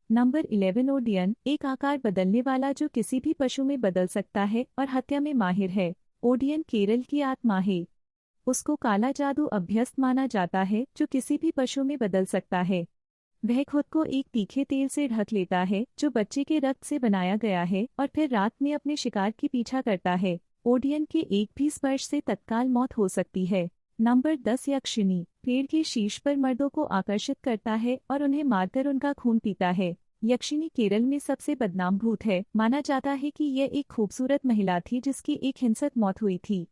Number 11 Odiorne, एक आकार बदलने वाला जो किसी भी पशु में बदल सकता है और हत्या में माहिर है। ओडियन केरल की आत्मा है। उसको काला जादू अभ्यस्त माना जाता है जो किसी भी पशु में बदल सकता है। वह खुद को एक तीखे तेल से ढक लेता है जो बच्चे के रक्त से बनाया गया है और फिर रात में अपने शिकार की पीछा करता है। ओडियन के एक भी स्पर्श से तत्काल मौत हो सकती है। नंबर 10 यक्षिणी, पेड़ के शीर्ष पर मर्दों को आकर्षित करता है और उन्हें मारकर उनका खून पीता है। यक्षिणी केरल में सबसे बदनाम भूत है। माना जाता है कि यह एक खूबसूरत महिला थी जिसकी एक हिंसक मौत हुई थी।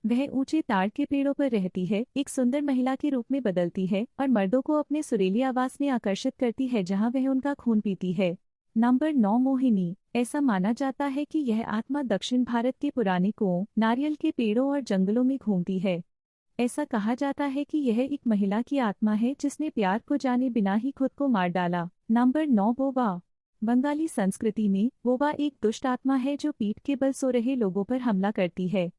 वह ऊंचे ताड़ के पेड़ों पर रहती है, एक सुंदर महिला के रूप में बदलती है और मर्दों को अपने सुरीली आवाज में आकर्षित करती है जहां वह उनका खून पीती है। नंबर 9 मोहिनी, ऐसा माना जाता है कि यह आत्मा दक्षिण भारत के पुराने कुओं, नारियल के पेड़ों और जंगलों में घूमती है। ऐसा कहा जाता है कि यह एक महिला की आत्मा है जिसने प्यार को जाने बिना ही खुद को मार डाला। नंबर 9 बोबा, बंगाली संस्कृति में बोबा एक दुष्ट आत्मा है जो पीठ के बल सो रहे लोगों पर हमला करती है।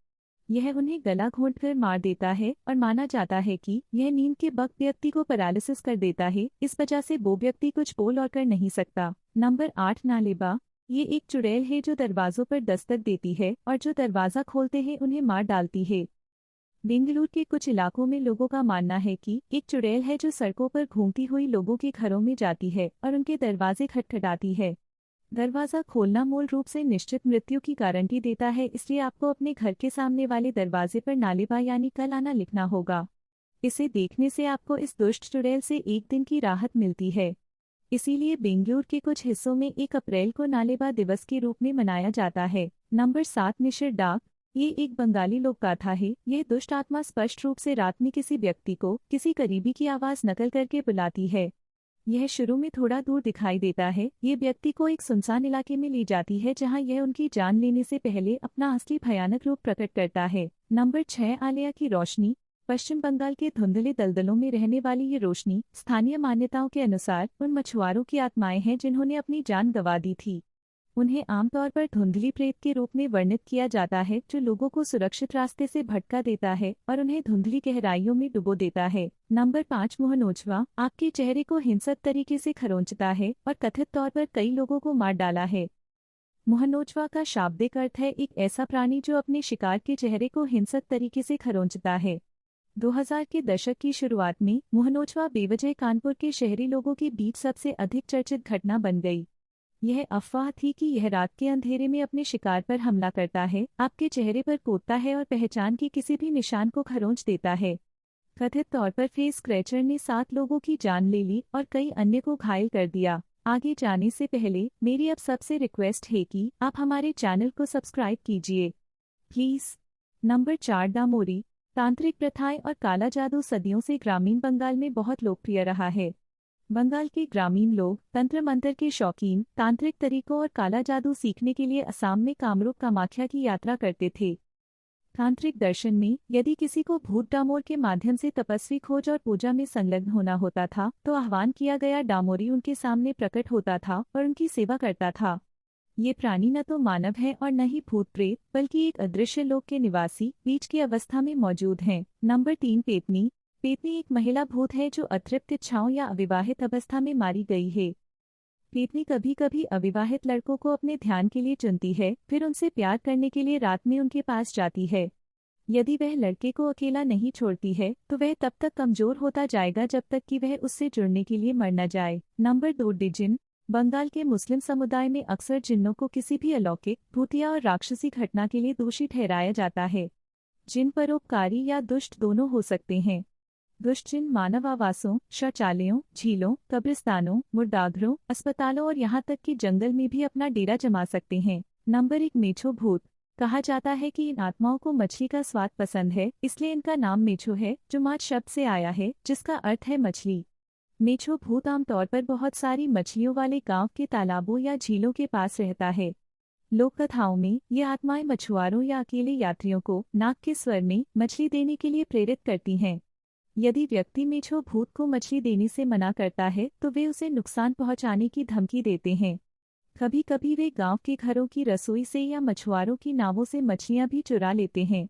यह उन्हें गला घोंटकर मार देता है और माना जाता है कि यह नींद के वक्त व्यक्ति को पैरालिसिस कर देता है। इस वजह से वो व्यक्ति कुछ बोल और कर नहीं सकता। नंबर 8 नालेबा, ये एक चुड़ैल है जो दरवाजों पर दस्तक देती है और जो दरवाजा खोलते हैं उन्हें मार डालती है। बेंगलुरु के कुछ इलाकों में लोगों का मानना है कि एक चुड़ैल है जो सड़कों पर घूमती हुई लोगों के घरों में जाती है और उनके दरवाजे खटखटाती है। दरवाजा खोलना मूल रूप से निश्चित मृत्यु की गारंटी देता है, इसलिए आपको अपने घर के सामने वाले दरवाजे पर नालेबा यानी कल आना लिखना होगा। इसे देखने से आपको इस दुष्ट चुड़ैल से एक दिन की राहत मिलती है। इसीलिए बेंगलुरु के कुछ हिस्सों में 1 अप्रैल को नालेबा दिवस के रूप में मनाया जाता है। नंबर 7 निशिर डाक, ये एक बंगाली लोक गाथा है। यह दुष्ट आत्मा स्पष्ट रूप से रात में किसी व्यक्ति को किसी करीबी की आवाज नकल करके बुलाती है। यह शुरू में थोड़ा दूर दिखाई देता है। ये व्यक्ति को एक सुनसान इलाके में ले जाती है जहां यह उनकी जान लेने से पहले अपना असली भयानक रूप प्रकट करता है। नंबर 6 आलिया की रोशनी, पश्चिम बंगाल के धुंधले दलदलों में रहने वाली ये रोशनी स्थानीय मान्यताओं के अनुसार उन मछुआरों की आत्माएं हैं जिन्होंने अपनी जान गंवा दी थी। उन्हें आमतौर पर धुंधली प्रेत के रूप में वर्णित किया जाता है जो लोगों को सुरक्षित रास्ते से भटका देता है और उन्हें धुंधली गहराइयों में डुबो देता है। नंबर 5 मोहनोजवा, आपके चेहरे को हिंसक तरीके से खरोंचता है और कथित तौर पर कई लोगों को मार डाला है। मोहनोजवा का शाब्दिक अर्थ है एक ऐसा प्राणी जो अपने शिकार के चेहरे को हिंसक तरीके से खरोंचता है। 2000 के दशक की शुरुआत में मोहनोजवा बेवजह कानपुर के शहरी लोगों के बीच सबसे अधिक चर्चित घटना बन गई। यह अफवाह थी कि यह रात के अंधेरे में अपने शिकार पर हमला करता है, आपके चेहरे पर कूदता है और पहचान के किसी भी निशान को खरोंच देता है। कथित तौर पर फेस स्क्रैचर ने 7 लोगों की जान ले ली और कई अन्य को घायल कर दिया। आगे जाने से पहले मेरी अब सबसे रिक्वेस्ट है कि आप हमारे चैनल को सब्सक्राइब कीजिए प्लीज। नंबर 4 डामोरी, तांत्रिक प्रथाएं और काला जादू सदियों से ग्रामीण बंगाल में बहुत लोकप्रिय रहा है। बंगाल के ग्रामीण लोग तंत्र मंत्र के शौकीन, तांत्रिक तरीकों और काला जादू सीखने के लिए असम में कामरूप कामाख्या की यात्रा करते थे। तांत्रिक दर्शन में यदि किसी को भूत डामोर के माध्यम से तपस्वी खोज और पूजा में संलग्न होना होता था तो आह्वान किया गया डामोरी उनके सामने प्रकट होता था और उनकी सेवा करता था। ये प्राणी न तो मानव है और न ही भूत प्रेत बल्कि एक अदृश्य लोक के निवासी बीच की अवस्था में मौजूद हैं। नंबर 3 पेतनी, पेतनी एक महिला भूत है जो अतृप्त इच्छाओं या अविवाहित अवस्था में मारी गई है। पेतनी कभी कभी अविवाहित लड़कों को अपने ध्यान के लिए चुनती है, फिर उनसे प्यार करने के लिए रात में उनके पास जाती है। यदि वह लड़के को अकेला नहीं छोड़ती है तो वह तब तक कमजोर होता जाएगा जब तक कि वह उससे जुड़ने के लिए मर न जाए। नंबर 2 डिजिन, बंगाल के मुस्लिम समुदाय में अक्सर जिन्नों को किसी भी अलौकिक, भूतिया और राक्षसी घटना के लिए दोषी ठहराया जाता है। जिन परोपकारी या दुष्ट दोनों हो सकते हैं। दुष्ट जिन मानव आवासों, शौचालयों, झीलों, कब्रिस्तानों, मुर्दाघरों, अस्पतालों और यहाँ तक कि जंगल में भी अपना डेरा जमा सकते हैं। नंबर 1 मेछो भूत, कहा जाता है कि इन आत्माओं को मछली का स्वाद पसंद है, इसलिए इनका नाम मेछो है जो माछ शब्द से आया है जिसका अर्थ है मछली। मेछो भूत आमतौर पर बहुत सारी मछलियों वाले गांव के तालाबों या झीलों के पास रहता है। लोक कथाओं में ये आत्माएं मछुआरों या अकेले यात्रियों को नाक के स्वर में मछली देने के लिए प्रेरित करती हैं। यदि व्यक्ति मेछो भूत को मछली देने से मना करता है तो वे उसे नुकसान पहुंचाने की धमकी देते हैं। कभी कभी वे गांव के घरों की रसोई से या मछुआरों की नावों से मछलियां भी चुरा लेते हैं।